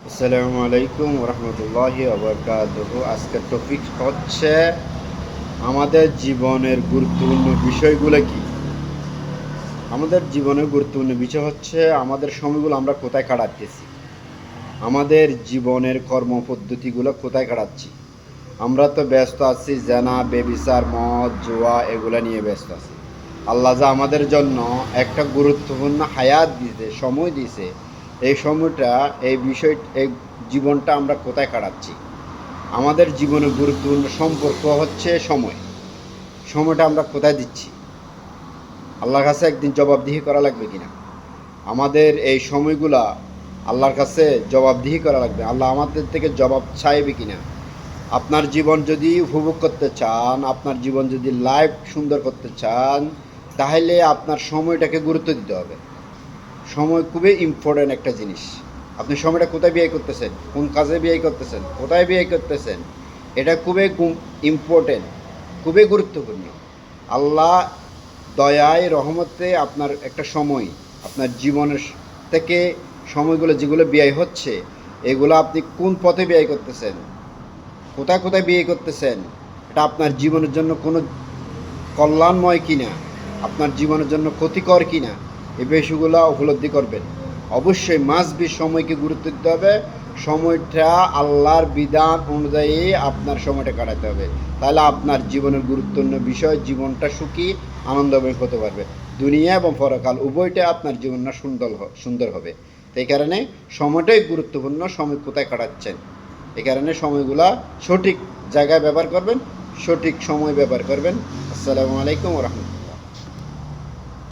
আসসালামু আলাইকুম রহমতুল্লাহি ওবরকাতুহু। আজকের টপিক হচ্ছে আমাদের জীবনের গুরুত্বপূর্ণ বিষয়গুলো কি। আমাদের জীবনের গুরুত্বপূর্ণ বিষয় হচ্ছে আমাদের সময়গুলো আমরা কোথায় কাটাচ্ছি, আমাদের জীবনের কর্মপদ্ধতিগুলো কোথায় কাটাচ্ছি। আমরা তো ব্যস্ত আছি জেনা, বেবিচার, মদ, জুয়া এগুলো নিয়ে ব্যস্ত আছি। আল্লাহ যা আমাদের জন্য একটা গুরুত্বপূর্ণ হায়াত দিয়েছে, সময় দিয়েছে, এই সময়টা, এই জীবনটা আমরা কোথায় কাটাচ্ছি। আমাদের জীবনের গুরুত্বপূর্ণ সম্পর্ক হচ্ছে সময়টা আমরা কোথায় দিচ্ছি। আল্লাহর কাছে একদিন জবাবদিহি করা লাগবে কিনা, আমাদের এই সময়গুলা আল্লাহর কাছে জবাবদিহি করা লাগবে। আল্লাহ আমাদের থেকে জবাব চাইবে কিনা। আপনার জীবন যদি উপভোগ করতে চান, আপনার জীবন যদি লাইফ সুন্দর করতে চান, তাহলে আপনার সময়টাকে গুরুত্ব দিতে হবে। সময় খুবই ইম্পর্ট্যান্ট একটা জিনিস। আপনি সময়টা কোথায় ব্যয় করতেছেন, কোন কাজে ব্যয় করতেছেন, কোথায় ব্যয় করতেছেন, এটা খুবই ইম্পর্ট্যান্ট, খুবই গুরুত্বপূর্ণ। আল্লাহ দয়ায় রহমতে আপনার একটা সময়, আপনার জীবনের থেকে সময়গুলো যেগুলো ব্যয় হচ্ছে, এগুলো আপনি কোন পথে ব্যয় করতেছেন, কোথায় কোথায় বিয়ে করতেছেন, এটা আপনার জীবনের জন্য কোনো কল্যাণময় কিনা, আপনার জীবনের জন্য ক্ষতিকর কিনা, এই বিষয়গুলো উপলব্ধি করবেন। অবশ্যই মাসবি সময়কে গুরুত্ব দিতে হবে। সময়টা আল্লাহর বিধান অনুযায়ী আপনার সময়টা কাটাতে হবে। তাহলে আপনার জীবনের গুরুত্বপূর্ণ বিষয়, জীবনটা সুখী আনন্দময় হতে পারবে। দুনিয়া এবং পরকাল উভয়টা আপনার জীবনটা সুন্দর হবে। তো এই কারণে সময়টাই গুরুত্বপূর্ণ। সময় কোথায় কাটাচ্ছেন, এই কারণে সময়গুলা সঠিক জায়গায় ব্যবহার করবেন, সঠিক সময় ব্যবহার করবেন। আসসালামু আলাইকুম রহমতুল্লাহ।